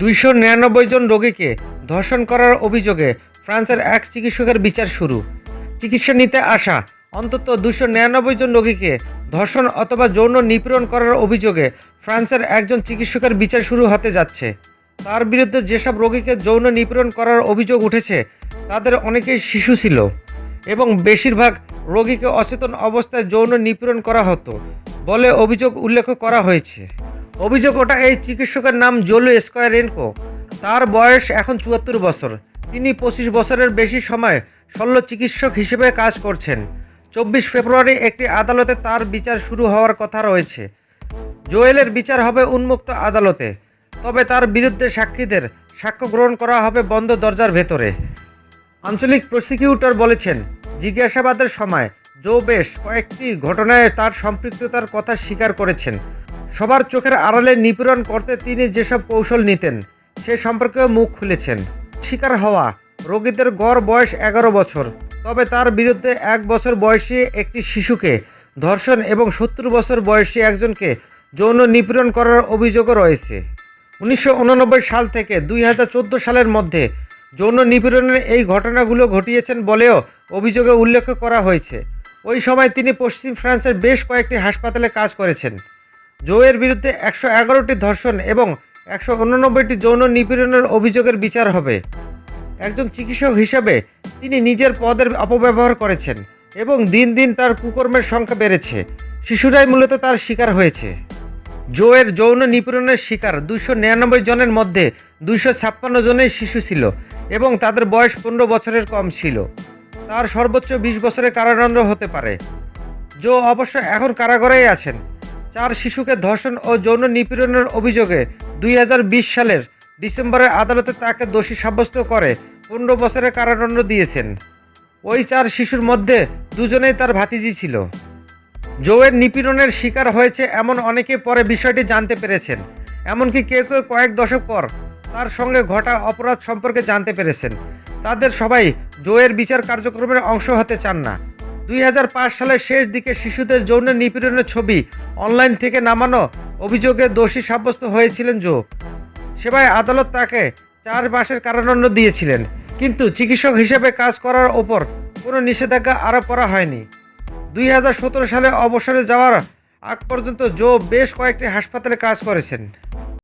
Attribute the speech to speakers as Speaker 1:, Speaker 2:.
Speaker 1: 299 জন রোগীকে ধর্ষণ করার অভিযোগে ফ্রান্সের এক চিকিৎসকের বিচার শুরু। চিকিৎসা নিতে আসা অন্তত 299 জন রোগীকে ধর্ষণ অথবা যৌন নিপীড়ন করার অভিযোগে ফ্রান্সের একজন চিকিৎসকের বিচার শুরু হতে যাচ্ছে। তার বিরুদ্ধে যেসব রোগীকে যৌন নিপীড়ন করার অভিযোগ উঠেছে তাদের অনেকেই শিশু ছিল এবং বেশিরভাগ রোগীকে অচেতন অবস্থায় যৌন নিপীড়ন করা হতো বলে অভিযোগ উল্লেখ করা হয়েছে। অভিযোগ ওটা এই চিকিৎসকের নাম জোলো স্কয়ারেনকো। তার বয়স এখন 74 বছর। তিনি 25 বছরের বেশি সময় শল্য চিকিৎসক হিসেবে কাজ করছেন। 24 ফেব্রুয়ারি একটি আদালতে তার বিচার শুরু হওয়ার কথা রয়েছে। জোয়েলের বিচার হবে উন্মুক্ত আদালতে, তবে তার বিরুদ্ধে সাক্ষীদের সাক্ষ্য গ্রহণ করা হবে বন্ধ দরজার ভেতরে। আঞ্চলিক প্রসিকিউটর বলেছেন, জিজ্ঞাসাবাদের সময় জো বেশ কয়েকটি ঘটনায় তার সম্পৃক্ততার কথা স্বীকার করেছেন। সবার চোখের আড়ালে নিপীড়ন করতে তিনি যেসব কৌশল নিতেন সে সম্পর্কেও মুখ খুলেছেন। শিকার হওয়া রোগীদের গড় বয়স 11 বছর, তবে তার বিরুদ্ধে 1 বছর বয়সী একটি শিশুকে ধর্ষণ এবং 70 বছর বয়সী একজনকে যৌন নিপীড়ন করার অভিযোগও রয়েছে। 1989 সাল থেকে 2014 সালের মধ্যে যৌন নিপীড়নের এই ঘটনাগুলো ঘটিয়েছেন বলেও অভিযোগে উল্লেখ করা হয়েছে। ওই সময় তিনি পশ্চিম ফ্রান্সের বেশ কয়েকটি হাসপাতালে কাজ করেছেন। জোয়ের বিরুদ্ধে 111টি ধর্ষণ এবং 189টি যৌন নিপীড়নের অভিযোগের বিচার হবে। একজন চিকিৎসক হিসাবে তিনি নিজের পদের অপব্যবহার করেছেন এবং দিন দিন তার কুকর্মের সংখ্যা বেড়েছে। শিশুরাই মূলত তার শিকার হয়েছে। জোয়ের যৌন নিপীড়নের শিকার 299 জনের মধ্যে 256 জনেই শিশু ছিল এবং তাদের বয়স 15 বছরের কম ছিল। তার সর্বোচ্চ 20 বছরের কারাদণ্ড হতে পারে। জো অবশ্য এখন কারাগারেই আছেন। 4 শিশুকে ধর্ষণ ও যৌন নিপীড়নের অভিযোগে 2020 সালের ডিসেম্বরে আদালতে তাকে দোষী সাব্যস্ত করে 15 বছরের কারাদণ্ড দিয়েছেন। ওই 4 শিশুর মধ্যে 2 জনেই তার ভাতিজি ছিল। জোয়ের নিপীড়নের শিকার হয়েছে এমন অনেকে পরে বিষয়টি জানতে পেরেছেন। এমনকি কেউ কেউ কয়েক দশক পর তার সঙ্গে ঘটা অপরাধ সম্পর্কে জানতে পেরেছেন। তাদের সবাই জোয়ের বিচার কার্যক্রমের অংশ হতে চান না। 2005 সালের শেষ দিকে শিশুদের যৌন নিপীড়নের ছবি অনলাইন থেকে নামানো অভিযোগে দোষী সাব্যস্ত হয়েছিলেন জো। সেবায় আদালত তাকে 4 মাসের কারাদণ্ড দিয়েছিলেন, কিন্তু চিকিৎসক হিসেবে কাজ করার ওপর কোনো নিষেধাজ্ঞা আরোপ করা হয়নি। 2017 সালে অবসরে যাওয়ার আগ পর্যন্ত জো বেশ কয়েকটি হাসপাতালে কাজ করেছেন।